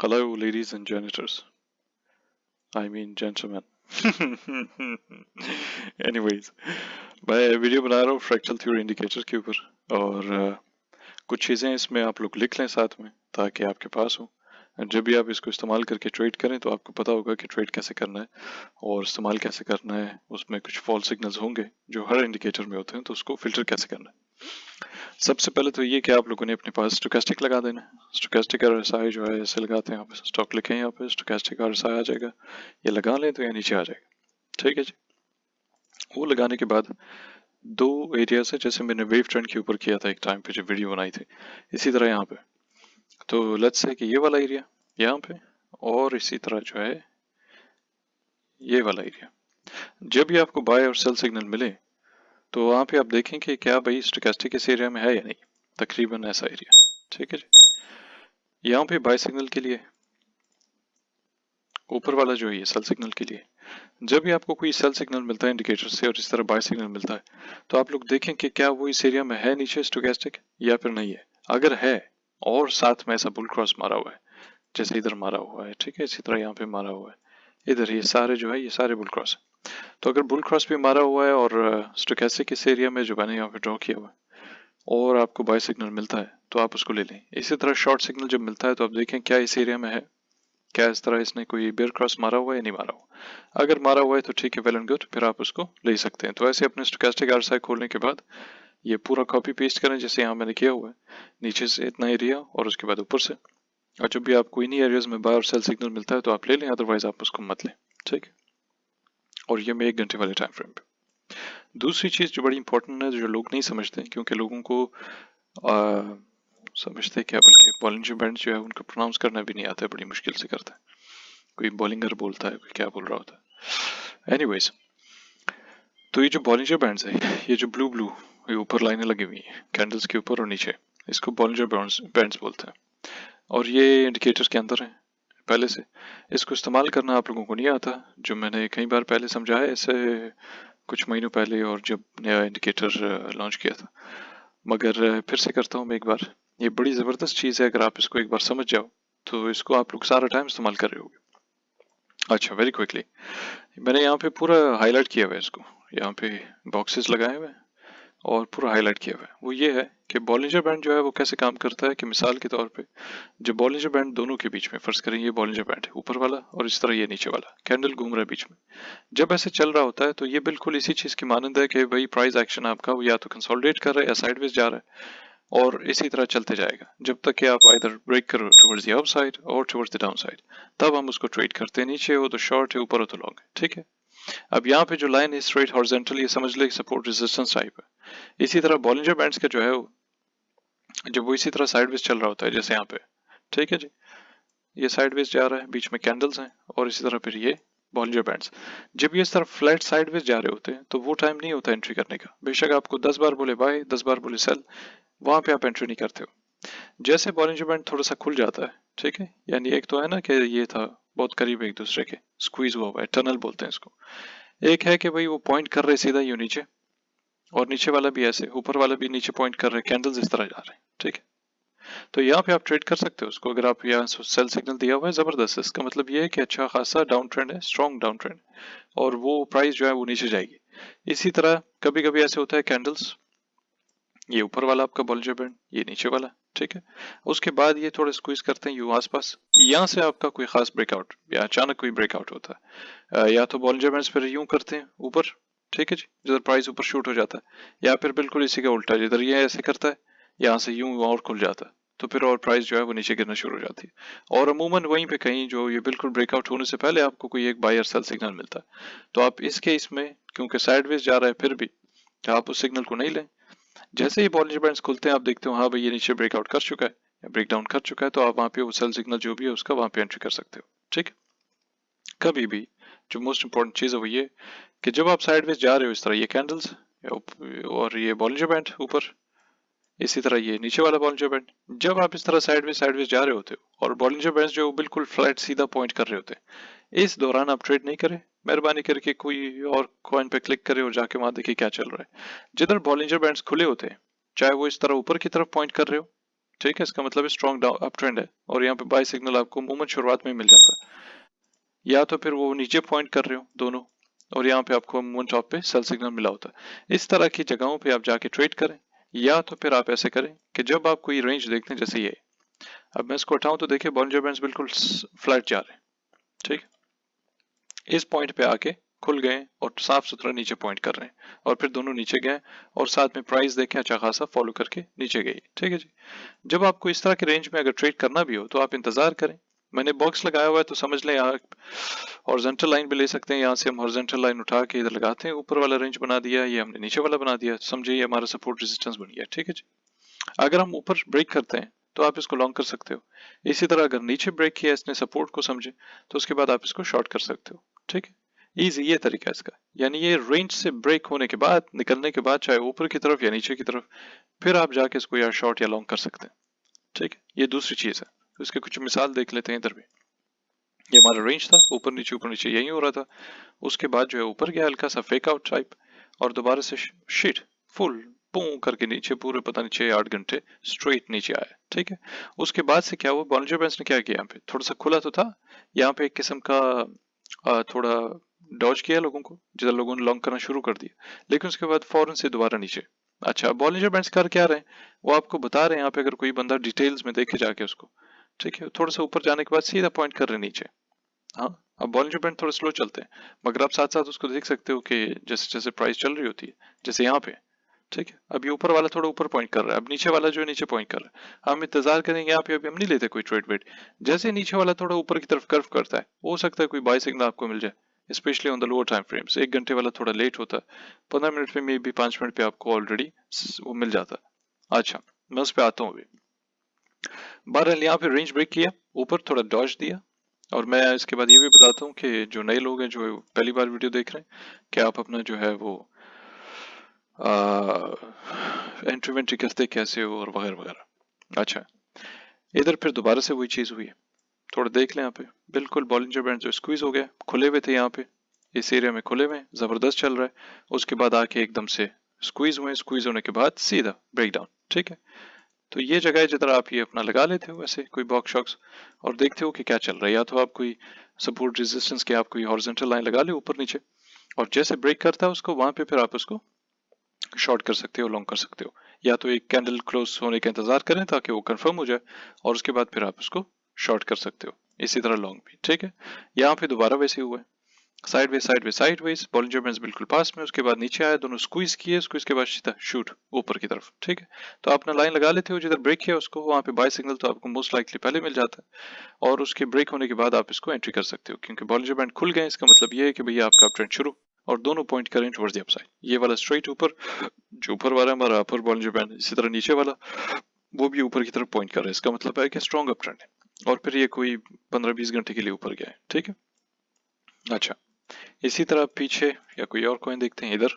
Hello, ladies and janitors. I mean gentlemen. Anyways, मैं video बना रहा हूँ फ्रैक्चरल थ्योरी इंडिकेटर के ऊपर और कुछ चीज़ें इसमें आप लोग लिख लें साथ में ताकि आपके पास हो। जब भी आप इसको इस्तेमाल करके ट्रेड करें तो आपको पता होगा कि ट्रेड कैसे करना है और इस्तेमाल कैसे करना है। उसमें कुछ फॉल्स सिग्नल्स होंगे जो हर इंडिकेटर में होते हैं, तो उसको फिल्टर कैसे करना है। सबसे पहले तो ये कि आप लोगों ने अपने पास स्टोकेस्टिक लगा देना है। स्टोकेस्टिक RSI जो है ऐसे लगाते हैं, यहाँ पे स्टॉक लिखें, यहाँ पे स्टोकेस्टिक RSI आ जाएगा, ये लगा लें तो ये नीचे आ जाएगा। ठीक है जी। वो लगाने के बाद दो एरियाज है, जैसे मैंने वेव ट्रेंड के ऊपर किया था एक टाइम पे जब वीडियो बनाई थी, इसी तरह यहाँ पे। तो लेट्स से कि ये वाला एरिया यहाँ पे, और इसी तरह जो है ये वाला एरिया। जब भी आपको बाय और सेल सिग्नल मिले तो वहां पे आप देखें कि क्या भाई स्टोकेस्टिक इस एरिया में है या नहीं, तकरीबन ऐसा एरिया। ठीक है जी। यहाँ पे बाय सिग्नल के लिए ऊपर वाला जो है ये सेल सिग्नल के लिए। जब भी आपको कोई सेल सिग्नल मिलता है इंडिकेटर से और इस तरह बाय सिग्नल मिलता है तो आप लोग देखें कि क्या वो इस एरिया में है नीचे स्टोकेस्टिक या फिर नहीं है। अगर है और साथ में ऐसा बुल क्रॉस मारा हुआ है, जैसे इधर मारा हुआ है, ठीक है, इसी तरह यहाँ पे मारा हुआ है, इधर ये सारे जो है ये सारे बुल क्रॉस है। तो अगर बुल क्रॉस भी मारा हुआ है और स्टोकेस्टिक इस एरिया में जो मैंने यहाँ पे ड्रॉ किया हुआ है और आपको बाय सिग्नल मिलता है तो आप उसको ले लें। इसी तरह शॉर्ट सिग्नल जब मिलता है तो आप देखें क्या इस एरिया में है, क्या इस तरह इसने कोई बेयर क्रॉस मारा हुआ है या नहीं मारा हुआ। अगर मारा हुआ है तो ठीक है, वेल एंड गुड, फिर आप उसको ले सकते हैं। तो ऐसे अपने स्टोकेस्टिक RSI खोलने के बाद ये पूरा कॉपी पेस्ट करें जैसे यहाँ मैंने किया हुआ है, नीचे से इतना एरिया और उसके बाद ऊपर से। और जब भी आपको इन्हीं एरियाज में बाय और सेल सिग्नल मिलता है तो आप ले लें, अदरवाइज आप उसको मत लें। ठीक है। और ये मैं 1 घंटे वाले टाइम फ्रेम पे। दूसरी चीज जो बड़ी इंपॉर्टेंट है, जो लोग नहीं समझते, क्योंकि लोगों को समझते क्या, बल्कि बॉलिंजर बैंड जो है उनको प्रोनाउंस करना भी नहीं आता है, बड़ी मुश्किल से करता है। कोई बॉलिंगर बोलता है, कोई क्या बोल रहा होता है। एनीवेज, तो ये जो बॉलिंजर बैंड्स है, ये जो ब्लू ब्लू ये ऊपर लाइनें लगी हुई हैं कैंडल्स के ऊपर और नीचे, इसको बॉलिंजर बैंड्स बोलते हैं। और ये इंडिकेटर्स के अंदर है पहले से। इसको इस्तेमाल करना आप लोगों को नहीं आता, जो मैंने कई बार पहले समझाया ऐसे कुछ महीनों पहले, और जब नया इंडिकेटर लॉन्च किया था। मगर फिर से करता हूँ मैं एक बार, ये बड़ी ज़बरदस्त चीज़ है। अगर आप इसको एक बार समझ जाओ तो इसको आप लोग सारा टाइम इस्तेमाल कर रहे होगे। अच्छा, वेरी क्विकली, मैंने यहाँ पे पूरा हाईलाइट किया हुआ है इसको, यहाँ पे बॉक्सेस लगाए हुए हैं और पूरा हाईलाइट किया हुआ है। वो ये है कि बॉलिंजर बैंड जो है वो कैसे काम करता है, कि मिसाल के तौर पे जब बॉलिंजर बैंड दोनों के बीच में, फर्ज करें ये बॉलिंजर बैंड है ऊपर वाला और इस तरह ये नीचे वाला, कैंडल घूम रहा है बीच में, जब ऐसे चल रहा होता है तो ये बिल्कुल इसी चीज की मानंद है कि भाई प्राइस एक्शन आपका वो या तो कंसोलिडेट कर रहा है या साइडवेज जा रहा है, और इसी तरह चलते जाएगा जब तक कि आप आइदर ब्रेक करो टुवर्ड्स द अप साइड और टुवर्ड्स द डाउन साइड, तब हम उसको ट्रेड करते हैं। नीचे हो तो शॉर्ट है, ऊपर हो तो लॉन्ग है। ठीक है। अब यहाँ पे जो लाइन है स्ट्रेट हॉरिजॉन्टल, ये समझ ले सपोर्ट रेजिस्टेंस टाइप है। इसी तरह बॉलिंजर बैंड्स का जो है जब वो इसी तरह साइडवेज चल रहा होता है जैसे यहाँ पे, ठीक है जी, ये साइडवेज जा रहा है, बीच में कैंडल्स हैं, और इसी तरह फिर ये बॉलिंजर बैंड्स जब ये इस तरफ फ्लैट साइडवेज जा रहे होते हैं तो वो टाइम नहीं होता एंट्री करने का। बेशक आपको 10 बार बोले बाय, 10 बार बोले सेल, वहां पे आप एंट्री नहीं करते हो। जैसे बॉलिंजर बैंड थोड़ा सा खुल जाता है, ठीक है, यानी एक तो है ना कि ये था बहुत करीब एक दूसरे के, स्क्वीज हुआ हुआ है, टनल बोलते हैं इसको। एक है कि भाई वो पॉइंट कर रहे सीधा यूं नीचे, और नीचे वाला भी ऐसे, ऊपर वाला भी नीचे पॉइंट कर रहे, कैंडल्स इस तरह जा रहे हैं। ठीक है। तो यहाँ पे आप ट्रेड कर सकते हो उसको। अगर आप यहाँ सेल सिग्नल दिया हुआ है जबरदस्त, इसका मतलब ये है कि अच्छा खासा डाउन ट्रेंड है, स्ट्रॉन्ग डाउन ट्रेंड, और वो प्राइस जो है वो नीचे जाएगी। इसी तरह कभी कभी ऐसे होता है कैंडल्स, ये ऊपर वाला आपका बॉलिंजर बैंड, ये नीचे वाला, ठीक है, उसके बाद ये थोड़ा स्क्वीज करते हैं यूं आसपास, यहाँ से आपका कोई खास ब्रेकआउट या अचानक कोई ब्रेकआउट होता है। या तो बॉलिंजर बैंड फिर यूं करते हैं ऊपर, ठीक है जी, जिधर प्राइस ऊपर शूट हो जाता है, या फिर बिल्कुल इसी का उल्टा, जिधर ये ऐसे करता है यहाँ से यूं और खुल जाता है, तो फिर और प्राइस जो है वो नीचे गिरना शुरू हो जाती है। और अमूमन वहीं पे कहीं जो ये बिल्कुल ब्रेकआउट होने से पहले आपको कोई एक बायर सेल सिग्नल मिलता है। तो आप इस केस में क्योंकि साइडवेज जा रहा है फिर भी आप उस सिग्नल को नहीं लें। जैसे ही बॉलिंजर बैंड्स खुलते हैं आप देखते हो हाँ भाई ये नीचे ब्रेकआउट कर चुका है या ब्रेक डाउन कर चुका है, तो आप वहां पे वो सेल सिग्नल जो भी है उसका वहां पे एंट्री कर सकते हो। ठीक है। कभी भी जो मोस्ट इंपॉर्टेंट चीज है वो ये कि जब आप साइडवेज जा रहे हो, इस तरह ये कैंडल्स और ये बॉलिंजर बैंड ऊपर, इसी तरह ये नीचे वाला बॉलिंजर बैंड, जब आप इस तरह साइडवेज जा रहे होते हो और बॉलिंजर बैंड जो बिल्कुल फ्लैट सीधा पॉइंट कर रहे होते हैं, इस दौरान आप ट्रेड नहीं करें। मेहरबानी करके कोई और कॉइन पे क्लिक करे और जाके वहां देखिए क्या चल रहा है। जिधर बॉलिंजर बैंड्स खुले होते हैं, चाहे वो इस तरह ऊपर की तरफ पॉइंट कर रहे हो, ठीक है, इसका मतलब स्ट्रॉन्ग अप ट्रेंड है और यहाँ पे बाय सिग्नल आपको मूवमेंट शुरुआत में मिल जाता है, या तो फिर वो नीचे पॉइंट कर रहे हो दोनों और यहाँ पे आपको मूवमेंट टॉप पे सेल सिग्नल मिला होता है। इस तरह की जगहों पे आप जाके ट्रेड करें, या तो फिर आप ऐसे करें कि जब आप कोई रेंज देखते हैं, जैसे ये, अब मैं इसको उठाऊं तो देखिए बॉलिंजर बैंड्स बिल्कुल फ्लैट जा रहे हैं, ठीक है, इस पॉइंट पे आके खुल गए और साफ सुथरा नीचे पॉइंट कर रहे हैं और फिर दोनों नीचे गए और साथ में प्राइस देखें अच्छा खासा फॉलो करके नीचे गई, ठीक है जी। जब आपको इस तरह के रेंज में अगर ट्रेड करना भी हो तो आप इंतजार करें। मैंने बॉक्स लगाया हुआ है तो समझ लें यहाँ हॉरिजॉन्टल लाइन भी ले सकते हैं, यहाँ से हम हॉरिजॉन्टल लाइन उठा के इधर लगाते हैं, ऊपर वाला रेंज बना दिया, ये हमने नीचे वाला बना दिया, समझे, ये हमारा सपोर्ट रेजिस्टेंस बन गया, ठीक है जी। अगर हम ऊपर ब्रेक करते हैं तो आप इसको लॉन्ग कर सकते हो, इसी तरह अगर नीचे ब्रेक किया इसने सपोर्ट को समझे तो उसके बाद आप इसको शॉर्ट कर सकते हो, ठीक है। इजी ये तरीका है इसका, यानी ये रेंज से ब्रेक होने के बाद, निकलने के बाद, चाहे ऊपर की तरफ या नीचे की तरफ, फिर आप जाके इसको या शॉर्ट या लॉन्ग कर सकते हैं, ठीक है। ये दूसरी चीज है, तो इसके कुछ मिसाल देख लेते हैं। इधर भी ये हमारा रेंज था, ऊपर नीचे यही हो रहा था, उसके बाद जो है ऊपर गया हल्का सा फेक आउट टाइप और दोबारा से शीट फुल पूं करके नीचे पूरे पता नहीं 6-8 घंटे स्ट्रेट नीचे आया, ठीक है। उसके बाद से क्या हुआ, बॉलिंजर बैंड्स ने क्या किया, यहाँ पे थोड़ा सा खुला तो था, यहाँ पे एक किस्म का थोड़ा डॉज किया लोगों को, जिधर लोगों ने लॉन्ग करना शुरू कर दिया, लेकिन उसके बाद फौरन से दोबारा नीचे। अच्छा, बॉलिंजर बैंड्स कर क्या रहे हैं वो आपको बता रहे हैं, यहाँ पे अगर कोई बंदा डिटेल्स में देखे जाके उसको, ठीक है, थोड़ा सा ऊपर जाने के बाद सीधा पॉइंट कर रहे हैं नीचे। हाँ, अब बॉलिंजर बैंड थोड़े स्लो चलते हैं, मगर आप साथ साथ उसको देख सकते हो कि जैसे जैसे प्राइस चल रही होती है, जैसे यहाँ पे, ठीक है, अब ये ऊपर वाला थोड़ा ऊपर पॉइंट कर रहा है, अब नीचे वाला जो है नीचे पॉइंट कर रहा है, हम इंतजार करेंगे यहाँ पे, अभी हम नहीं लेते कोई ट्रेड वेट। जैसे नीचे वाला थोड़ा ऊपर की तरफ कर्व करता है, हो सकता है कोई बाय सिग्नल आपको मिल जाए, specially on the lower time frames. 1 घंटे वाला थोड़ा लेट होता है, 15 मिनट में, मे बी 5 मिनट पे आपको ऑलरेडी वो मिल जाता है। अच्छा, मैं उस पर आता हूँ अभी। बहरहाल यहाँ पे रेंज ब्रेक किया, ऊपर थोड़ा डॉज दिया, और मैं इसके बाद ये भी बताता हूँ कि जो नए लोग हैं जो पहली बार वीडियो देख रहे हैं, कि आप अपना जो है वो एंट्री वेंट्री करते कैसे हो और वगैरह वगैरह। अच्छा, इधर फिर दोबारा से वही चीज हुई है, थोड़ा देख लें यहाँ पे, बिल्कुल बॉलिंजर बैंड जो स्क्वीज हो गया, खुले हुए थे यहाँ पे, इस एरिया में खुले हुए जबरदस्त चल रहा है, उसके बाद आके एकदम से स्क्वीज हुए, स्क्वीज होने के बाद सीधा ब्रेक डाउन, ठीक है। तो ये जगह है जिधर आप ये अपना लगा लेते हो ऐसे कोई बॉक्स शॉक्स और देखते हो कि क्या चल रहा है, या तो आप कोई सपोर्ट रेजिस्टेंस के आप कोई हॉरिजॉन्टल लाइन लगा ले ऊपर नीचे, और जैसे ब्रेक करता है उसको वहां पे फिर आप उसको शॉर्ट कर सकते हो, लॉन्ग कर सकते हो, या तो एक कैंडल क्लोज होने का इंतजार करें ताकि वो कंफर्म हो जाए और उसके बाद फिर आप उसको शॉर्ट कर सकते हो, इसी तरह लॉन्ग भी, ठीक है। यहाँ पे दोबारा वैसे हुआ है, साइडवेज बॉलिंजर बैंड्स बिल्कुल पास में, उसके बाद नीचे आया, दोनों स्क्वीज किए, स्क्वीज के बाद सीधा शूट ऊपर की तरफ, ठीक है। तो आप अपना लाइन लगा लेते हो, जिधर ब्रेक किया उसको वहां पे बाय सिग्नल तो आपको मोस्ट लाइकली पहले मिल जाता है, और उसके ब्रेक होने के बाद आप इसको एंट्री कर सकते हो, क्योंकि बॉलिंजर बैंड खुल गए, इसका मतलब ये है कि भैया आपका ट्रेंड शुरू, और दोनों पॉइंट करें टुवर्ड्स द अपसाइड। ये वाला स्ट्रेट ऊपर, जो ऊपर वाला हमारा अपर बॉलिंजर बैंड, इसी तरह नीचे वाला वो भी ऊपर की तरफ पॉइंट कर रहा है, इसका मतलब है कि स्ट्रॉन्ग अप ट्रेंड है, और फिर ये कोई 15-20 घंटे के लिए ऊपर गया है, ठीक है। अच्छा, इसी तरह पीछे या कोई और कॉइन देखते हैं, इधर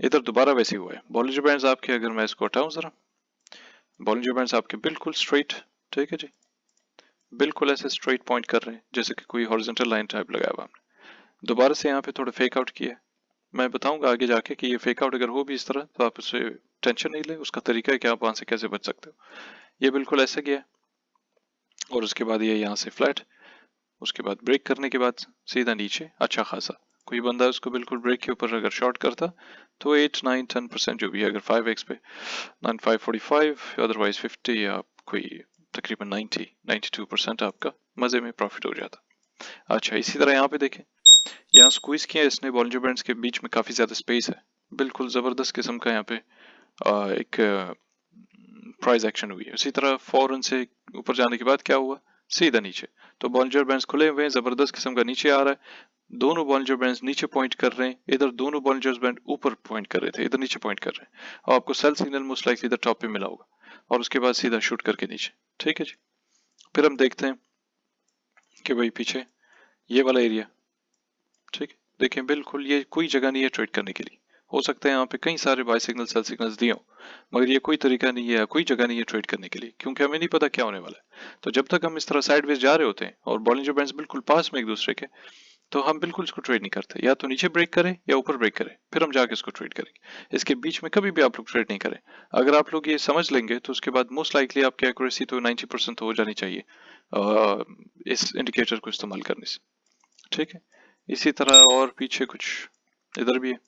इधर दोबारा वैसे हुआ है, बॉलिंजर बैंड्स आपके, अगर मैं इसको हटाऊं जरा, बॉलिंजर बैंड्स आपके बिल्कुल स्ट्रेट, ठीक है जी, बिल्कुल ऐसे स्ट्रेट पॉइंट कर रहे हैं जैसे कि कोई हॉरिजॉन्टल लाइन टाइप लगाया हुआ हमने। दोबारा से यहाँ पे थोड़ा फेक आउट किया, मैं बताऊंगा आगे जाके कि ये फेक आउट अगर हो भी इस तरह तो आप उससे टेंशन नहीं ले, उसका तरीका है कि आप वहां से कैसे बच सकते हो। ये बिल्कुल ऐसे गया और उसके बाद ये यहाँ से फ्लैट, उसके बाद ब्रेक करने के बाद सीधा नीचे अच्छा खासा, कोई बंदा उसको बिल्कुल ब्रेक के ऊपर अगर शॉर्ट करता तो 8-9-10% जो भी है, अगर 5x पे 9545, अदरवाइज 50 या कोई तकरीबन 90-92% आपका मजे में प्रॉफिट हो जाता। अच्छा, इसी तरह यहाँ पे देखें, यहाँ स्क्वीज किया इसने, बॉलिंजर बैंड्स के बीच में काफी ज्यादा स्पेस है, बिल्कुल जबरदस्त किस्म का यहाँ पे एक प्राइस एक्शन हुई है। उसी तरह फौरन से ऊपर जाने के बाद क्या हुआ, सीधा नीचे, तो बॉलिंजर बैंड्स खुले हुए हैं, जबरदस्त किस्म का नीचे आ रहा है, दोनों बॉलिंजर बैंड्स नीचे पॉइंट कर रहे हैं, इधर दोनों बॉलिंजर बैंड ऊपर पॉइंट कर रहे थे, इधर नीचे पॉइंट कर रहे हैं, और आपको सेल सिग्नल मोस्ट लाइकली इधर टॉप पे मिला होगा, और उसके बाद सीधा शूट करके नीचे, ठीक है जी। फिर हम देखते हैं कि भाई पीछे ये वाला एरिया, ठीक है, देखें बिल्कुल ये कोई जगह नहीं है ट्रेड करने के लिए, हो सकता है यहाँ पे कई सारे बाय सिग्नल सेल सिग्नल्स दिए हो, मगर ये कोई तरीका नहीं है, कोई जगह नहीं है ट्रेड करने के लिए, क्योंकि हमें नहीं पता क्या होने वाला है। तो जब तक हम इस तरह साइडवेज जा रहे होते हैं और बॉलिंजर बैंड्स बिल्कुल पास में एक दूसरे के, तो हम बिल्कुल इसको ट्रेड नहीं करते, या तो नीचे ब्रेक करे या ऊपर ब्रेक करे, फिर हम जाके इसको ट्रेड करेंगे। इसके बीच में कभी भी आप लोग ट्रेड नहीं करें। अगर आप लोग ये समझ लेंगे तो उसके बाद मोस्ट लाइकली आपकी एक्यूरेसी तो 90% तो हो जानी चाहिए इस इंडिकेटर को इस्तेमाल करने से। ठीक है, इसी तरह और पीछे कुछ इधर भी है।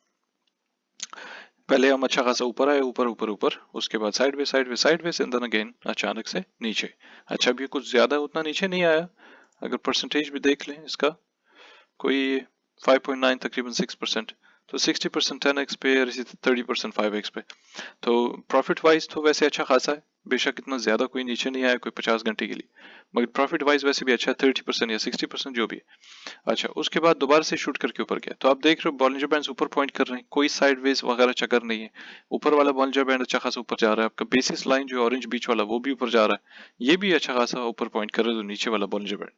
पहले हम अच्छा खासा ऊपर आए, ऊपर ऊपर ऊपर, उसके बाद sideways sideways sideways and then again अचानक से नीचे। अच्छा भी कुछ ज्यादा उतना नीचे नहीं आया, अगर परसेंटेज भी देख लें इसका, कोई 5.9 तकरीबन 6%, तो 60% 10x पे और इसी 30% 5x पे। तो प्रॉफिट वाइज तो वैसे अच्छा खासा है, बेशक इतना ज्यादा कोई नीचे नहीं आया कोई 50 घंटे के लिए, मगर प्रॉफिट वाइज वैसे भी अच्छा है, 30% या 60% जो भी है। अच्छा, उसके बाद दोबारा से शूट करके ऊपर गया, तो आप देख रहे हो बॉलिंजर बैंड्स ऊपर पॉइंट कर रहे हैं, कोई साइडवेज वगैरह चक्कर नहीं है। ऊपर वाला बॉलिंजर बैंड अच्छा खासा ऊपर जा रहा है, आपका बेसिस लाइन जो ऑरेंज बीच वाला वो भी ऊपर जा रहा है, ये भी अच्छा खासा ऊपर पॉइंट कर रहा है, तो नीचे वाला बॉलिंजर बैंड।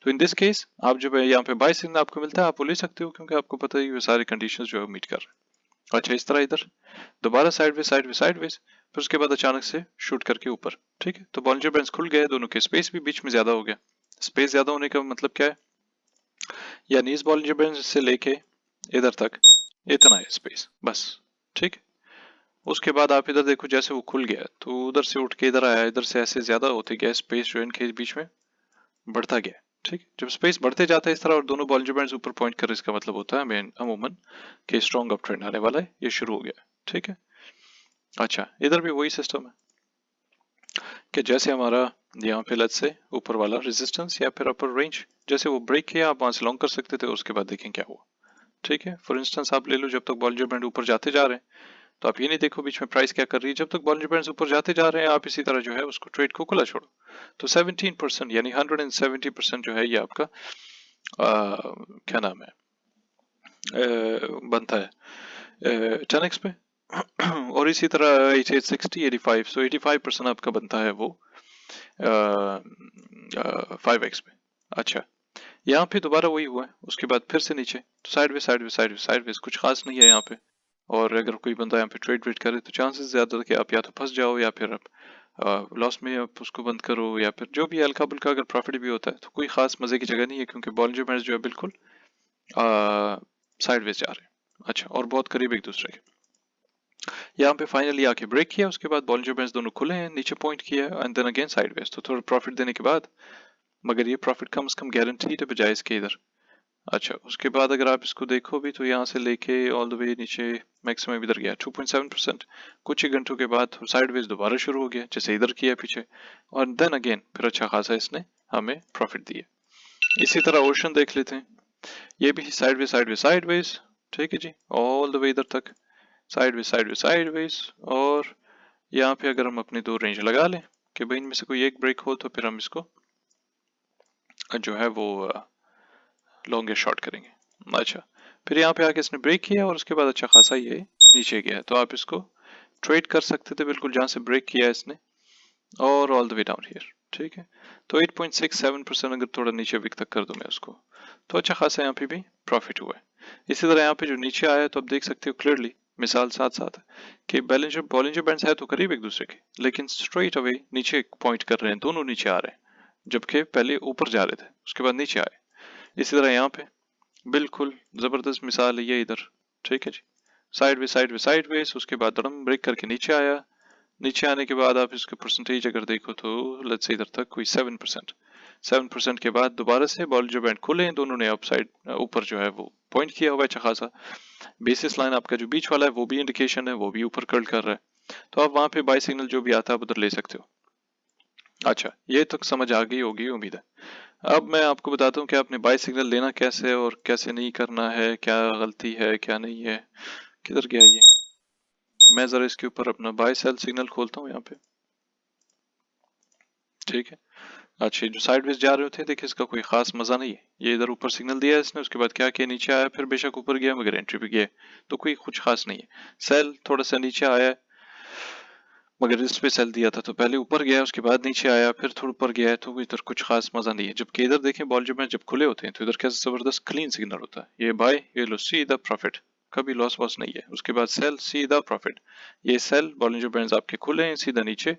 तो इन दिस केस आप जब यहाँ पे बाय सिग्नल आपको मिलता है, आप वो ले सकते हो, क्योंकि आपको पता है ये सारे कंडीशंस जो है मीट कर रहे हैं। अच्छा, इस तरह इधर दोबारा साइडवेज साइडवेज साइडवेज, फिर उसके बाद अचानक से शूट करके ऊपर। ठीक है, तो बॉलिंजर बैंड्स खुल गए दोनों के, स्पेस भी बीच में ज्यादा हो गया। स्पेस ज्यादा होने का मतलब क्या है, यानी इस बॉलिंजर बैंड से लेके इधर तक इतना है स्पेस बस। ठीक है, उसके बाद आप इधर देखो, जैसे वो खुल गया तो उधर से उठ के इधर आया, इधर से ऐसे ज्यादा होते गया स्पेस जो इनके बीच में बढ़ता गया। ठीक, जब स्पेस बढ़ते जाता है इस तरह और दोनों बॉलिंजर बैंड्स ऊपर पॉइंट कर, इसका मतलब होता है हमें अमूमन कि स्ट्रॉन्ग अप ट्रेंड आने वाला है, ये शुरू हो गया। ठीक है, अच्छा इधर भी वही सिस्टम है कि जैसे हमारा यहाँ पे लेट्स से ऊपर वाला रेजिस्टेंस या फिर अपर रेंज, जैसे वो ब्रेक किया आप वहां से लॉन्ग कर सकते थे, उसके बाद देखें क्या हुआ। ठीक है, फॉर इंस्टेंस आप ले लो, जब तक बॉलिंजर बैंड ऊपर जाते जा रहे हैं तो आप ये नहीं देखो बीच में प्राइस क्या कर रही है, जब तक बॉलिंजर बैंड्स ऊपर जाते जा रहे हैं आप इसी तरह जो है उसको ट्रेड को खुला छोड़ो। तो 17% यानी 170% जो है ये आपका क्या नाम है बनता है 10x पे। और इसी तरह 88, 60, 85, सो 85% आपका बनता है वो 5x पे। अच्छा, यहाँ पे दोबारा वही हुआ है, उसके बाद फिर से नीचे, तो साइडवेज साइडवेज साइडवेज साइडवेज, कुछ खास नहीं है यहाँ पे। और अगर कोई बंदा यहाँ पे ट्रेड वेड करे तो चांसेस ज्यादा कि आप या तो फंस जाओ या फिर आप लॉस में आप उसको बंद करो, या फिर जो भी हल्का बुल्का अगर प्रॉफिट भी होता है तो कोई खास मजे की जगह नहीं है, क्योंकि बॉलिंजर बैंड्स जो है बिल्कुल साइडवेज जा रहे हैं। अच्छा, और बहुत करीब एक दूसरे के। यहाँ पे फाइनली आके ब्रेक किया, उसके बाद बॉलिंजर बैंड्स दोनों खुले हैं, नीचे पॉइंट किया एंड देन अगेन साइडवेज, तो थोड़ा प्रॉफिट देने के बाद, मगर ये प्रॉफिट कम से कम गारंटीड है बजाय इसके इधर। अच्छा, उसके बाद अगर आप इसको देखो भी तो यहाँ से लेके ऑल द वे नीचे मैक्सिमम इधर गया 2.7%। कुछ ही घंटों के बाद साइडवेज दोबारा शुरू हो गया, जैसे इधर किया पीछे, और देन अगेन फिर अच्छा खासा इसने हमें प्रॉफिट दिया। इसी तरह ओशन देख लेते हैं, ये भी साइडवेज साइडवेज साइडवेज। ठीक है जी, ऑल द वे इधर तक साइडवेज साइडवेज साइडवेज। और यहाँ पे अगर हम अपनी दो रेंज लगा लें कि भाई इनमें से कोई एक ब्रेक हो तो फिर हम इसको जो है वो लॉन्ग या शॉर्ट करेंगे। अच्छा, फिर यहाँ पे आके इसने ब्रेक किया और उसके बाद अच्छा खासा ये नीचे गया, तो आप इसको ट्रेड कर सकते थे बिल्कुल जहां से ब्रेक किया इसने, और all the way down here. ठीक है, तो 8.67% अगर थोड़ा नीचे विक तक कर दूं मैं उसको, तो अच्छा खासा यहाँ पे भी प्रॉफिट हुआ है। इसी तरह यहाँ पे जो नीचे आया तो आप देख सकते हो क्लियरली, मिसाल साथ साथ है कि बॉलिंजर बैंड्स है तो करीब एक दूसरे के, लेकिन स्ट्रेट अवे नीचे पॉइंट कर रहे हैं, दोनों नीचे आ रहे हैं, जबकि पहले ऊपर जा रहे थे उसके बाद नीचे आए। इसी तरह यहाँ पे बिल्कुल जबरदस्त मिसाल है ये इधर। ठीक है जी, साइड वेज, उसके बाद धड़म ब्रेक करके नीचे आया। नीचे आने के बाद आप इसके परसेंटेज अगर देखो तो लेट्स से इधर तक कोई 7%। 7% के बाद दोबारा से बॉलिंजर बैंड खुले हैं, दोनों ने अपसाइड ऊपर जो है वो पॉइंट किया हुआ है अच्छा खासा। बेसिस लाइन आपका जो बीच वाला है वो भी इंडिकेशन है, वो भी ऊपर कर्ल कर रहा है, तो आप वहां पे बाय सिग्नल जो भी आता है उधर ले सकते हो। अच्छा, ये तक समझ आ गई होगी उम्मीद है। अब मैं आपको बताता हूँ कि आपने बाय सिग्नल लेना कैसे है और कैसे नहीं करना है, क्या गलती है क्या नहीं है। किधर गया ये, मैं जरा इसके ऊपर अपना बाय सेल सिग्नल खोलता हूँ यहाँ पे। ठीक है, अच्छा जो साइडवेज जा रहे होते हैं देखिए इसका कोई खास मजा नहीं है, ये इधर ऊपर सिग्नल दिया है इसने, उसके बाद क्या किया नीचे आया, फिर बेशक ऊपर गया मगर एंट्री पे गया, तो कोई कुछ खास नहीं है। सेल थोड़ा सा नीचे आया है, मगर इस पे सेल दिया था तो पहले ऊपर गया उसके बाद नीचे आया फिर थोड़ा ऊपर गया है, तो इधर कुछ खास मजा नहीं है। जबकि इधर देखें बॉलिंजर बैंड जब खुले होते हैं तो इधर कैसे जबरदस्त क्लीन सिग्नल होता है, ये बाय, ये लो सीधा प्रॉफिट, कभी लॉस वॉस नहीं है। उसके बाद सेल सीधा प्रॉफिट, ये सेल बॉलिंजर बैंड आपके खुले हैं सीधा नीचे।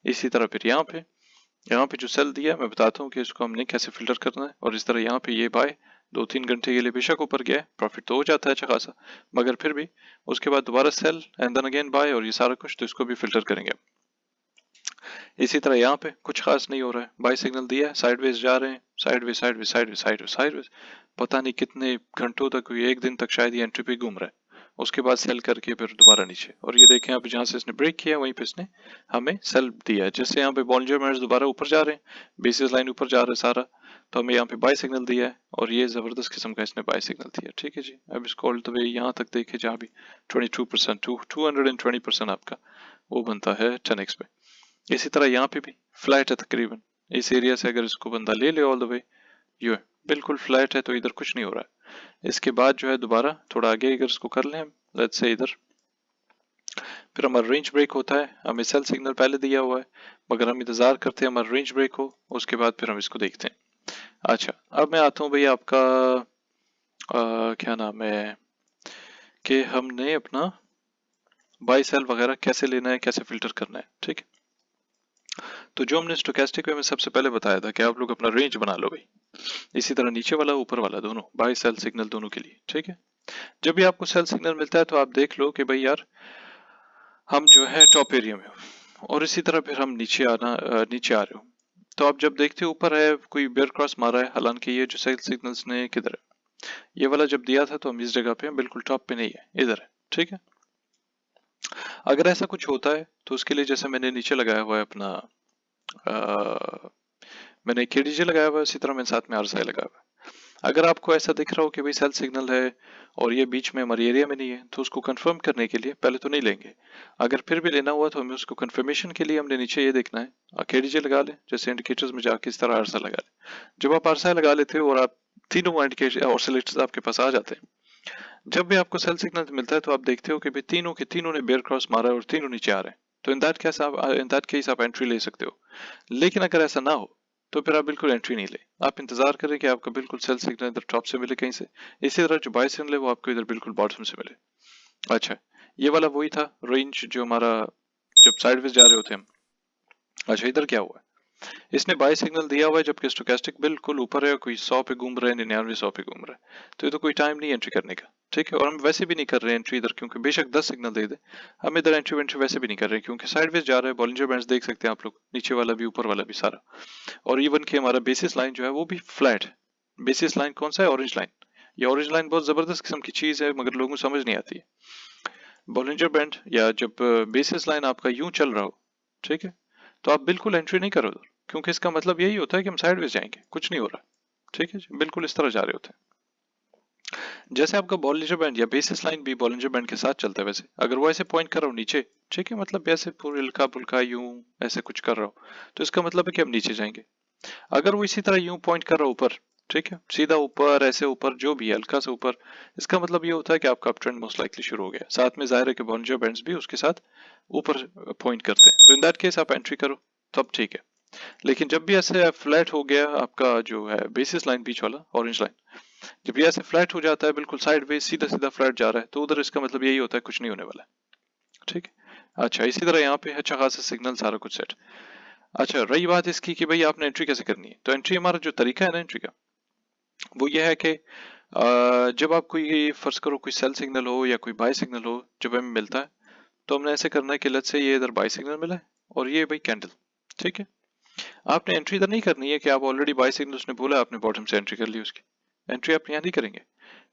इसी तरह फिर यहाँ पे जो सेल दिया मैं बताता हूँ कि इसको हमने कैसे फिल्टर करना है, और इस तरह यहाँ पे ये बाय 2-3 घंटे के लिए बेशक ऊपर गया है, प्रॉफिट तो हो जाता है अच्छा खासा, मगर फिर भी उसके बाद दोबारा sell and then again buy और ये सारा कुछ, तो इसको भी फिल्टर करेंगे। इसी तरह यहाँ पे कुछ खास नहीं हो रहा है, बाय सिग्नल दिया है, साइडवेज जा रहे हैं, sideways sideways sideways sideways sideways, पता नहीं कितने घंटों तक, एक दिन तक शायद ये एंट्री पे घूम रहा है, उसके बाद सेल करके फिर दोबारा नीचे, और ये देखें अब जहाँ से इसने ब्रेक किया वहीं पे इसने हमें सेल दिया है। जैसे यहाँ पे बॉलिंजर बैंड्स दोबारा ऊपर जा रहे हैं, बेसिस लाइन ऊपर जा रहा है सारा, तो हमें यहाँ पे बाय सिग्नल दिया है और ये जबरदस्त किस्म का इसने बाय सिग्नल दिया। ठीक है जी, अब इसको ऑल द वे यहाँ तक देखे जहाँ भी 22%, 220% आपका वो बनता है 10x पे। इसी तरह यहाँ पे भी फ्लैट है तकरीबन, इस एरिया से अगर इसको बंदा ले ले ऑल द वे, ये बिल्कुल फ्लैट है, तो इधर कुछ नहीं हो रहा है। इसके बाद जो है दोबारा थोड़ा आगे अगर इसको कर लें लेट्स से इधर, फिर हमारा रेंज ब्रेक होता है, हमें सेल सिग्नल पहले दिया हुआ है, मगर हम इंतजार करते हैं हमारा रेंज ब्रेक हो, उसके बाद फिर हम इसको देखते हैं। अच्छा, अब मैं आता हूँ भैया आपका क्या नाम है कि हमने अपना बाय सेल वगैरह कैसे लेना है, कैसे फिल्टर करना है। ठीक है, तो जो हमने स्टोकेस्टिक वे में सबसे पहले बताया था कि आप लोग अपना रेंज बना लो भाई, इसी तरह नीचे वाला ऊपर वाला दोनों बाय सेल सिग्नल दोनों के लिए। ठीक है, जब भी आपको सेल सिग्नल मिलता है तो आप देख लो कि भाई यार हम जो है टॉप एरिया में हो, और इसी तरह फिर हम नीचे आ रहे हो, तो आप जब देखते हो ऊपर है कोई बेयर क्रॉस मारा है, हालांकि ये जो सेल सिग्नल्स ने किधर है, ये वाला जब दिया था तो हम इस जगह पे हैं, बिल्कुल टॉप पे नहीं है, इधर है। ठीक है, अगर ऐसा कुछ होता है तो उसके लिए जैसे मैंने नीचे लगाया हुआ है अपना मैंने KDJ लगाया हुआ है, इसी तरह मैंने साथ में RSI लगाया हुआ है। अगर आपको ऐसा दिख रहा हो कि भाई सेल सिग्नल है और ये बीच में हमारी एरिया में नहीं है, तो उसको कंफर्म करने के लिए पहले तो नहीं लेंगे, अगर फिर भी लेना हुआ तो हमें उसको कंफर्मेशन के लिए हमने नीचे ये देखना है, KDJ लगा लें, जैसे इंडिकेटर्स में जाके इस तरह RSI लगा लें। जब आप RSI लगा लेते हो और आप तीनों इंडिकेटर ऑसिलेटर्स आपके पास आ जाते हैं, जब भी आपको सेल सिग्नल मिलता है तो आप देखते हो कि भाई तीनों के तीनों ने बेयर क्रॉस मारा है और तीनों नीचे आ रहे हैं, तो इन दैट केस आप एंट्री ले सकते हो। लेकिन अगर ऐसा ना हो तो फिर आप बिल्कुल एंट्री नहीं ले, आप इंतजार करें कि आपको बिल्कुल सेल सिग्नल इधर टॉप से मिले कहीं से, इसी तरह जो बाय सिग्नल है वो आपको इधर बिल्कुल बॉटम से मिले। अच्छा, ये वाला वही था रेंज जो हमारा जब साइडवेज जा रहे होते हैं हम। अच्छा, इधर क्या हुआ है, इसने बाय सिग्नल दिया हुआ है जबकि स्टोकेस्टिक बिल्कुल ऊपर है, कोई 100 पे घूम रहा है, 99 100 पे घूम रहा है, तो ये तो कोई टाइम नहीं एंट्री करने का। ठीक है, और हम वैसे भी नहीं कर रहे हैं एंट्री इधर, क्योंकि बेशक 10 सिग्नल दे दे, हम इधर एंट्री वेंट्री वैसे भी नहीं कर रहे, क्योंकि साइडवेज जा रहा है। बॉलिंजर बैंड्स देख सकते हैं आप लोग, नीचे वाला भी ऊपर वाला भी सारा, और इवन कि हमारा बेसिस लाइन जो है वो भी फ्लैट है। बेसिस लाइन कौन सा है, ऑरेंज लाइन। ये ऑरेंज लाइन बहुत जबरदस्त किस्म की चीज है, मगर लोगों को समझ नहीं आती है। बॉलिंजर बैंड या जब बेसिस लाइन आपका यूं चल रहा हो, ठीक है, तो आप बिल्कुल एंट्री नहीं करो, क्योंकि इसका मतलब यही होता है कि हम साइडवेज जाएंगे, कुछ नहीं हो रहा। ठीक है, बिल्कुल इस तरह जा रहे होते हैं। जैसे आपका बॉलिंजर बैंड या बेसिस लाइन भी बॉलिंजर बैंड के साथ चलता है, वैसे अगर वो ऐसे पॉइंट कर रहा हो नीचे, ठीक है, मतलब ऐसे पूरे हल्का फुल्का यूं ऐसे कुछ कर रहा हो, तो इसका मतलब है कि हम नीचे जाएंगे। अगर वो इसी तरह यूं पॉइंट कर रहा हो ऊपर, ठीक है, सीधा ऊपर ऐसे ऊपर जो भी है हल्का से ऊपर, इसका मतलब ये होता है कि आपका अप ट्रेंड मोस्ट लाइकली शुरू हो गया। साथ में जाहिर है कि बॉलिंजर बैंड्स भी उसके साथ ऊपर पॉइंट करते हैं, तो इन दैट केस आप एंट्री करो तब ठीक है। लेकिन जब भी ऐसे फ्लैट हो गया आपका जो है बेसिस लाइन बीच वाला ऑरेंज लाइन, जब ये ऐसे फ्लैट हो जाता है बिल्कुल साइड वे सीधा सीधा फ्लैट जा रहा है, तो उधर इसका मतलब यही होता है कुछ नहीं होने वाला है। ठीक है, अच्छा, इसी तरह यहाँ पे अच्छा खासा सिग्नल सारा कुछ सेट। अच्छा, रही बात इसकी कि भाई आपने एंट्री कैसे करनी है, तो एंट्री हमारा जो तरीका है ना एंट्री का, वो ये है कि जब आप कोई फर्ज करो कोई सेल सिग्नल हो या कोई बाय सिग्नल हो जब हमें मिलता है, तो हमने ऐसे करना है कि लेट्स से ये इधर बाय सिग्नल मिला है और ये भाई कैंडल। ठीक है, आपने एंट्री इधर नहीं करनी है कि आप ऑलरेडी बाय सिग्नल उसने बोला आपने बॉटम से एंट्री कर ली, उसकी एंट्री आप यहाँ नहीं करेंगे।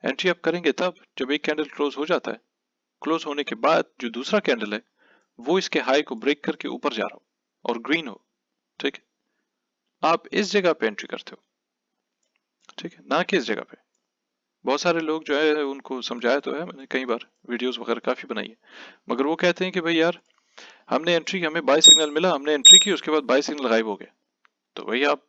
एंट्री आप करेंगे तब जब एक कैंडल क्लोज हो जाता है, क्लोज होने के बाद जो दूसरा कैंडल है वो इसके हाई को ब्रेक करके ऊपर जा रहा हो और ग्रीन हो, ठीक है, आप इस जगह पे एंट्री करते हो। ठीक है, ना कि इस जगह पे। बहुत सारे लोग जो है उनको समझाया तो है मैंने कई बार, वीडियोस वगैरह काफी बनाई है, मगर वो कहते हैं कि भाई यार हमने एंट्री, हमें बाय सिग्नल मिला, हमने एंट्री की, उसके बाद बाय सिग्नल गायब हो गया, तो भाई आप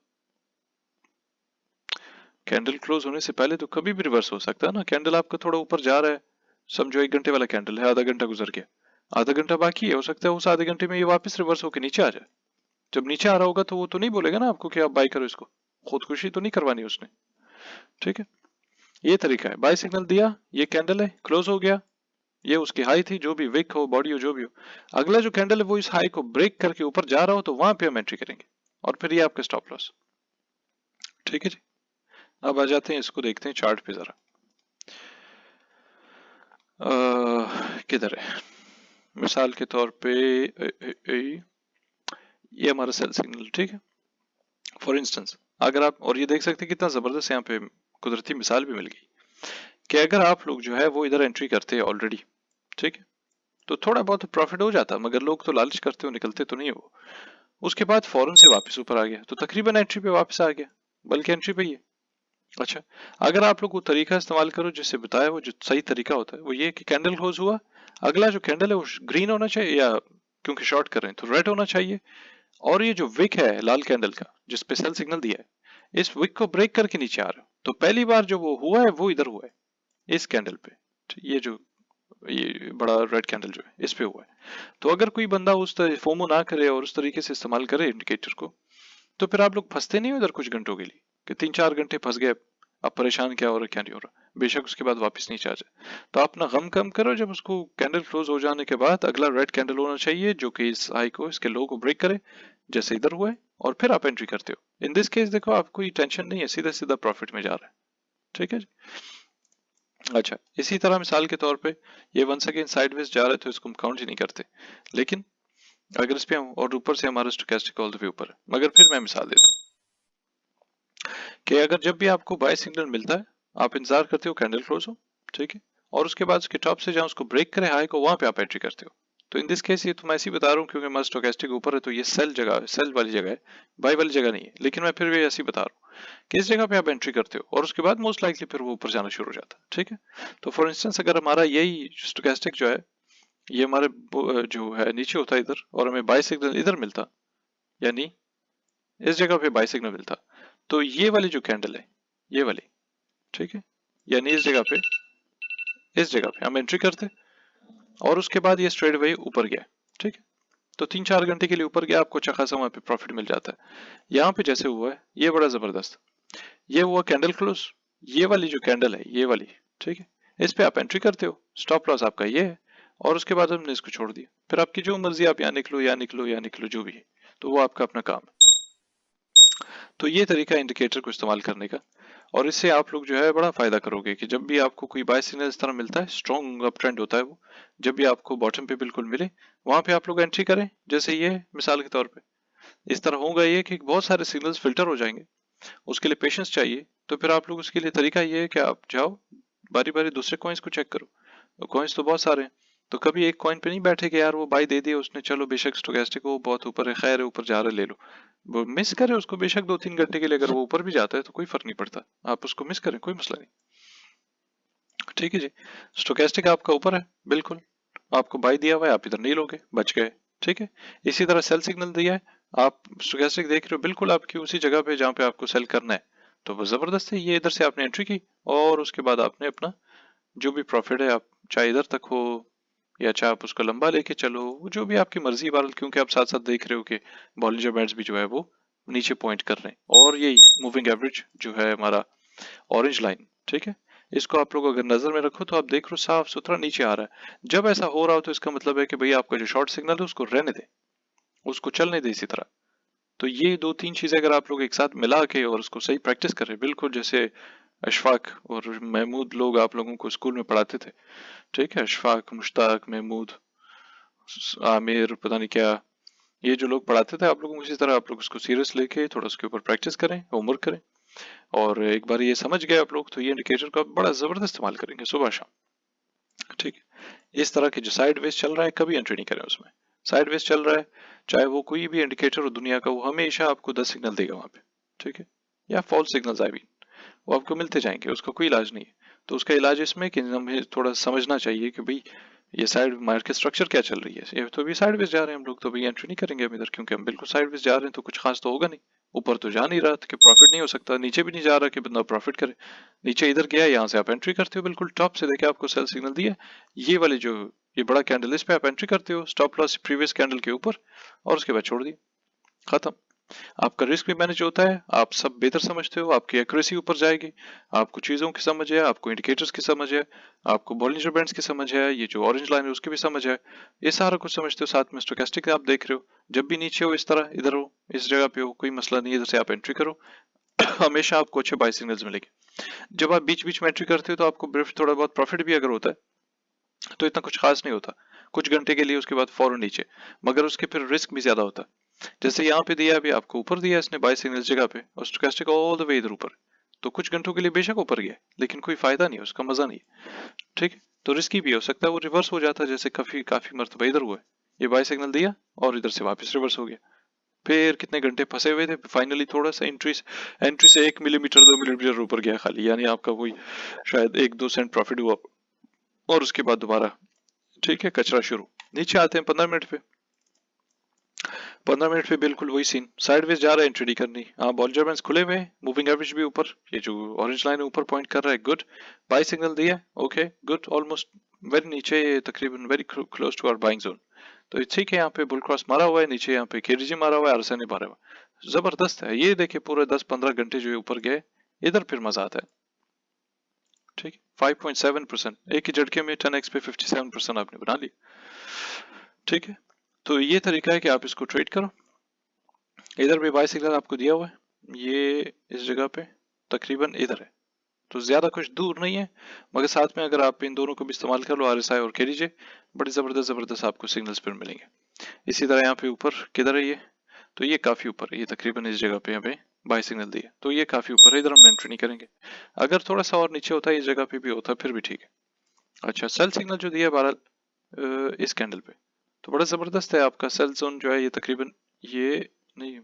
कैंडल क्लोज होने से पहले तो कभी भी रिवर्स हो सकता है ना। कैंडल आपका थोड़ा ऊपर जा रहा है, समझो 1 घंटे वाला कैंडल है, आधा घंटा गुजर गया, आधा घंटा बाकी है, हो सकता है उस आधे घंटे में ये वापस रिवर्स होकर नीचे आ जाए। जब नीचे आ रहा होगा तो वो तो नहीं बोलेगा ना आपको कि आप बाय करो इसको, खुदकुशी तो नहीं करवानी उसने। ठीक है, ये तरीका है, बाय सिग्नल दिया, ये कैंडल है, क्लोज हो गया, ये उसकी हाई थी, जो भी विक हो बॉडी हो जो भी हो, अगला जो कैंडल है वो इस हाई को ब्रेक करके ऊपर जा रहा हो तो वहां पे हम एंट्री करेंगे, और फिर ये आपका स्टॉप लॉस। ठीक है जी, अब आ जाते हैं, इसको देखते हैं चार्ट पे जरा। किधर है? मिसाल के तौर पे ये हमारा सेल सिग्नल, ठीक है। फॉर इंस्टेंस अगर आप, और ये देख सकते हैं कितना जबरदस्त यहाँ पे कुदरती मिसाल भी मिल गई कि अगर आप लोग जो है वो इधर एंट्री करते हैं ऑलरेडी, ठीक है, तो थोड़ा बहुत प्रॉफिट हो जाता, मगर लोग तो लालच करते हो, निकलते तो नहीं हो। उसके बाद फौरन से वापस ऊपर आ गया, तो तकरीबन एंट्री पे वापस आ गया, बल्कि एंट्री पे ही है। अच्छा, अगर आप लोग वो तरीका इस्तेमाल करो जिससे बताया, वो जो सही तरीका होता है वो ये कि कैंडल क्लोज हुआ, अगला जो कैंडल है वो ग्रीन होना चाहिए, या क्योंकि शॉर्ट कर रहे हैं तो रेड होना चाहिए, और ये जो विक है लाल कैंडल का जिसपे सेल सिग्नल दिया है, इस विक को ब्रेक करके नीचे आ रहे हो, तो पहली बार जो वो हुआ है वो इधर हुआ है, इस कैंडल पे, ये जो ये बड़ा रेड कैंडल जो है इस पे हुआ है। तो अगर कोई बंदा उस तरह फोमो ना करे और उस तरीके से इस्तेमाल करे इंडिकेटर को, तो फिर आप लोग फंसते नहीं हो इधर कुछ घंटों के लिए, कि 3-4 घंटे फंस गए, अब परेशान क्या हो रहा है क्या नहीं हो रहा, बेशक उसके बाद वापस नीचे आ जाए। तो आप अपना गम कम करो, जब उसको कैंडल क्लोज हो जाने के बाद अगला रेड कैंडल होना चाहिए जो कि इस हाई को, इसके लो को ब्रेक करे, जैसे इधर हुआ है, और फिर आप एंट्री करते हो। इन दिस केस देखो, आपको कोई टेंशन नहीं है, सीधा सीधा प्रॉफिट में जा रहा है, ठीक है जी। अच्छा, इसी तरह मिसाल के तौर पे ये वंस अगेन साइडवेज जा रहा है तो इसको हम काउंट ही नहीं करते, लेकिन अगर इस पे हम, और ऊपर से हमारा स्टोकेस्टिक ऑल द वे ऊपर है, मगर फिर मैं मिसाल देता हूँ कि अगर जब भी आपको बाय सिग्नल मिलता है, आप इंतजार करते हो कैंडल क्लोज हो, ठीक है, और उसके बाद उसके टॉप से जहां उसको ब्रेक करे हाई को, वहां पे आप एंट्री करते हो। तो इन दिस केस ये तो मैं ऐसे ही बता रहा हूँ क्योंकि हमारा स्टोकेस्टिक ऊपर है, तो ये सेल जगह है, सेल वाली जगह है, बाय वाली जगह नहीं है, लेकिन मैं फिर भी ऐसे ही बता रहा हूँ कि इस जगह पे आप एंट्री करते हो और उसके बाद मोस्ट लाइकली फिर वो ऊपर जाना शुरू हो जाता है, ठीक है। तो फॉर इंस्टेंस अगर हमारा यही स्टोकेस्टिक जो है, ये हमारे जो है नीचे होता है इधर, और हमें बाय सिग्नल इधर मिलता, यानी इस जगह पे बाय सिग्नल मिलता, तो ये वाली जो कैंडल है, ये वाली, ठीक है, यानी इस जगह पे हम एंट्री करते, और उसके बाद ये स्ट्रेट वे ऊपर गया, ठीक है, तो 3-4 घंटे के लिए ऊपर गया, आपको अच्छा खासा वहां पे प्रॉफिट मिल जाता है। यहाँ पे जैसे हुआ है ये बड़ा जबरदस्त, ये हुआ कैंडल क्लोज, ये वाली जो कैंडल है ये वाली, ठीक है, इस पे आप एंट्री करते हो, स्टॉप लॉस आपका ये है, और उसके बाद हमने इसको छोड़ दिया, फिर आपकी जो मर्जी, आप यहाँ निकलो या निकलो या निकलो, जो भी है, तो वो आपका अपना काम है। तो ये तरीका इंडिकेटर को इस्तेमाल करने का, और इससे आप लोग जो है बड़ा फायदा करोगे कि जब भी आपको कोई बाय सिग्नल इस तरह मिलता है, स्ट्रॉन्ग अप ट्रेंड होता है वो, जब भी आपको बॉटम पे बिल्कुल मिले, वहां पे आप लोग एंट्री करें, जैसे ये मिसाल के तौर पे इस तरह होगा ये कि बहुत सारे सिग्नल्स फिल्टर हो जाएंगे, उसके लिए पेशेंस चाहिए, तो फिर आप लोग उसके लिए तरीका ये है कि आप जाओ बारी बारी दूसरे कॉइन्स को चेक करो, कॉइन्स तो बहुत सारे हैं, तो कभी एक कॉइन पे नहीं बैठे कि यार वो बाई दे दिया उसने, चलो बेशक स्टोकेस्टिक वो बहुत ऊपर है, खैर है ऊपर जा रहा है ले लो, वो मिस करे उसको, बेशक 2-3 घंटे के लिए अगर वो ऊपर भी जाता है तो कोई फर्क नहीं पड़ता, आप उसको मिस करें कोई मसला नहीं, ठीक है जी। स्टोकेस्टिक आपका ऊपर है बिल्कुल, आपको बाई दिया हुआ है, आप इधर नहीं लोगे, बच गए, ठीक है। इसी तरह सेल सिग्नल दिया है, आप स्टोकेस्टिक देख रहे हो बिल्कुल आपकी उसी जगह पे जहाँ पे आपको सेल करना है, तो वो जबरदस्त है, ये इधर से आपने एंट्री की, और उसके बाद आपने अपना जो भी प्रॉफिट है, आप चाहे इधर तक हो या चाहे आप उसको लंबा लेके चलो, वो जो भी आपकी मर्जी वाल, क्योंकि आप साथ साथ देख रहे हो कि बॉलिंजर बैंड्स भी जो है वो नीचे पॉइंट कर रहे हैं, और यही मूविंग एवरेज जो है हमारा ऑरेंज लाइन, ठीक है, इसको आप लोग अगर नजर में रखो तो आप देख रहे हो साफ सुथरा नीचे आ रहा है। जब ऐसा हो रहा हो तो इसका मतलब है कि भाई आपका जो शॉर्ट सिग्नल है उसको रहने दे, उसको चलने दे इसी तरह। तो ये 2-3 चीजें अगर आप लोग एक साथ मिला के और उसको सही प्रैक्टिस करें, बिल्कुल जैसे अशफाक और महमूद लोग आप लोगों को स्कूल में पढ़ाते थे, ठीक है, अशफाक, मुश्ताक, महमूद, आमिर, पता नहीं क्या, ये जो लोग पढ़ाते थे आप लोगों को, इसी तरह आप लोग उसको सीरियस लेके थोड़ा उसके ऊपर प्रैक्टिस करें, होमवर्क करें, और एक बार ये समझ गए आप लोग तो ये इंडिकेटर का बड़ा जबरदस्त इस्तेमाल करेंगे सुबह शाम, ठीक है। इस तरह की जो साइड वेज चल रहा है कभी एंट्री नहीं करें उसमें, साइड वेज चल रहा है चाहे वो कोई भी इंडिकेटर हो दुनिया का, वो हमेशा आपको 10 सिग्नल देगा वहां पे, ठीक है, या फॉल्स सिग्नल्स आई मीन, वो आपको मिलते जाएंगे, उसका कोई इलाज नहीं है। तो उसका इलाज इसमें कि हमें थोड़ा समझना चाहिए कि भाई ये साइड मार्केट स्ट्रक्चर क्या चल रही है, ये तो भी साइड वेज जा रहे हैं हम लोग, तो भाई एंट्री नहीं करेंगे हम इधर, क्योंकि हम बिल्कुल साइड वेज जा रहे हैं, तो कुछ खास तो होगा नहीं, ऊपर तो जा नहीं रहा कि प्रॉफिट नहीं हो सकता, नीचे भी नहीं जा रहा कि बंदा प्रॉफिट करे, नीचे इधर गया, यहाँ से आप एंट्री करते हो बिल्कुल टॉप से, देखे आपको सेल सिग्नल दिया, ये वाले जो ये बड़ा कैंडल, इस पे आप एंट्री करते हो, स्टॉप लॉस प्रीवियस कैंडल के ऊपर, और उसके बाद छोड़ दिए, खत्म। आपका रिस्क भी मैनेज होता है, आप सब बेहतर समझते हो, आपकी एक्यूरेसी ऊपर जाएगी, आपको चीजों की समझ है, आपको इंडिकेटर्स की समझ है, आपको बॉलिंजर बैंड्स की समझ है, ये जो ऑरेंज लाइन है उसकी भी समझ है, ये सारा कुछ समझते हो, साथ में स्टोकेस्टिक आप देख रहे हो, जब भी नीचे हो इस तरह, इधर हो, इस जगह पे हो, कोई मसला नहीं, इधर से आप एंट्री करो, हमेशा आपको अच्छे बाय सिग्नल्स मिलेंगे। जब आप बीच बीच में एंट्री करते हो तो आपको थोड़ा बहुत प्रॉफिट भी अगर होता है तो इतना कुछ खास नहीं होता, कुछ घंटे के लिए, उसके बाद फौरन नीचे, मगर उसके फिर रिस्क भी ज्यादा होता है। जैसे यहाँ पे दिया, अभी आपको ऊपर दिया इसने बाय सिग्नल जगह पे, और स्टोकेस्टिक ऑल द वे इधर ऊपर, तो कुछ घंटों के लिए बेशक ऊपर गया लेकिन कोई फायदा नहीं, उसका मजा नहीं है। ठीक है, तो रिस्की भी हो सकता है, वो रिवर्स हो जाता है, जैसे काफी काफी मरतबा इधर हुआ है, ये बाय सिग्नल दिया और इधर से वापस रिवर्स हो गया, फिर कितने घंटे फंसे हुए थे, फाइनली थोड़ा सा एंट्री से 1 मिलीमीटर 2 मिलीमीटर ऊपर गया खाली, यानी आपका कोई शायद 1-2 सेंट प्रॉफिट हुआ, और उसके बाद दोबारा ठीक है कचरा शुरू। नीचे आते हैं 15 मिनट पे, 15 मिनट पे बिल्कुल वही सीन, साइडवेज जा रहा है, एंट्री करनी, हाँ बॉलिंजर बैंड्स खुले हुए हैं, मूविंग एवरेज भी ऊपर, ये जो ऑरेंज लाइन ऊपर पॉइंट कर रहा है, गुड, बाय सिग्नल दिया, ओके गुड, ऑलमोस्ट वेरी नीचे, तकरीबन very close to our buying zone, तो ठीक है, यहाँ पे बुल क्रॉस मारा हुआ है, नीचे यहाँ पे केडीजी मारा हुआ है, आरएसआई मारा हुआ है, जबरदस्त है ये, देखिए पूरे 10-15 घंटे जो है ऊपर गए, इधर फिर मजा आता है। ठीक है, 5.7%, एक ही झटके में 10x पे 57% आपने बना ली। ठीक है, तो ये तरीका है कि आप इसको ट्रेड करो। इधर भी बाय सिग्नल आपको दिया हुआ है, ये इस जगह पे तकरीबन इधर है, तो ज्यादा कुछ दूर नहीं है, मगर साथ में अगर आप इन दोनों को भी इस्तेमाल कर लो, आरएसआई और केडीजे, बड़े जबरदस्त जबरदस्त आपको सिग्नल्स पर मिलेंगे। इसी तरह यहाँ पे ऊपर किधर है ये, तो ये काफी ऊपर है, ये तकरीबन इस जगह पे यहाँ पे बाय सिग्नल दिया, तो ये काफी ऊपर है, इधर हम एंट्री नहीं करेंगे, अगर थोड़ा सा और नीचे होता है इस जगह पे भी होता फिर भी ठीक है। अच्छा, सेल सिग्नल जो दिया बहरहाल इस कैंडल पे, तो बड़ा जबरदस्त है आपका सेल जोन जो है, ये तकरीबन ये नहीं,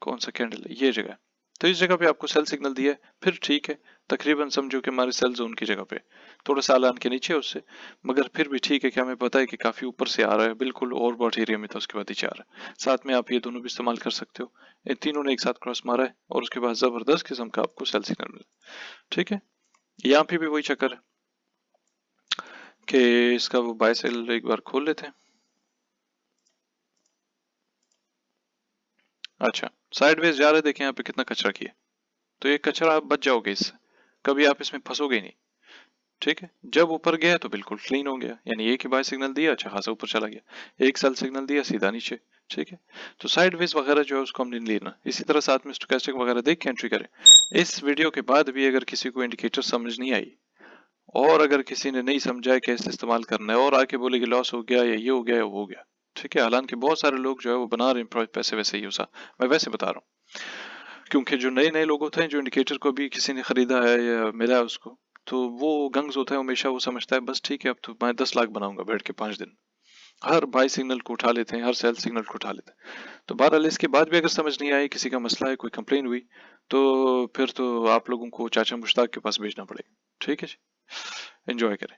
कौन सा कैंडल है, ये जगह, तो इस जगह पे आपको सेल सिग्नल दिया है, फिर ठीक है, तकरीबन समझो कि हमारे सेल जोन की जगह पे, थोड़ा सा आलान के नीचे उससे, मगर फिर भी ठीक है कि हमें पता है कि काफी ऊपर से आ रहा है, बिल्कुल ओवरबॉट एरिया में था, उसके बाद नीचे आ रहा है, साथ में आप ये दोनों भी इस्तेमाल कर सकते हो, इन तीनों ने एक साथ क्रॉस मारा है, और उसके बाद जबरदस्त किस्म का आपको सेल सिग्नल मिला। ठीक है, यहाँ पे भी वही चक्कर है कि इसका वो बाय सेल एक बार खोल लेते हैं। अच्छा, साइडवेज जा रहे हैं, देखें यहाँ पे कितना कचरा किया, तो ये कचरा आप बच जाओगे इससे, कभी आप इसमें फंसोगे ही नहीं। ठीक है, जब ऊपर गया तो बिल्कुल क्लीन हो गया, यानी एक ही बाय सिग्नल दिया, अच्छा खासा ऊपर चला गया, एक सेल सिग्नल दिया सीधा नीचे। ठीक है, तो साइडवेज वगैरह जो है उसको हम नहीं लेना, इसी तरह साथ में स्टोकेस्टिक वगैरह देख के एंट्री करें। इस वीडियो के बाद भी अगर किसी को इंडिकेटर समझ नहीं आई, और अगर किसी ने नहीं समझा है कैसे इस्तेमाल करना है, और आके बोले कि लॉस हो गया या ये हो गया या वो हो गया, ठीक है, हालांकि बहुत सारे लोग जो है वो बना रहे हैं पैसे वैसे ही, उसा मैं वैसे बता रहा हूँ, क्योंकि जो नए नए लोग होते हैं, जो इंडिकेटर को भी किसी ने खरीदा है या मिला है उसको, तो वो गंग्स होता है हमेशा, वो समझता है बस ठीक है अब तो मैं 10 लाख बनाऊंगा बैठ के 5 दिन, हर बाई सिग्नल को उठा लेते हैं, हर सेल सिग्नल को उठा लेते हैं। तो बहरहाल इसके बाद भी अगर समझ नहीं आई, किसी का मसला है, कोई कंप्लेन हुई, तो फिर तो आप लोगों को चाचा मुश्ताक के पास भेजना पड़ेगा। ठीक है जी, एंजॉय करें।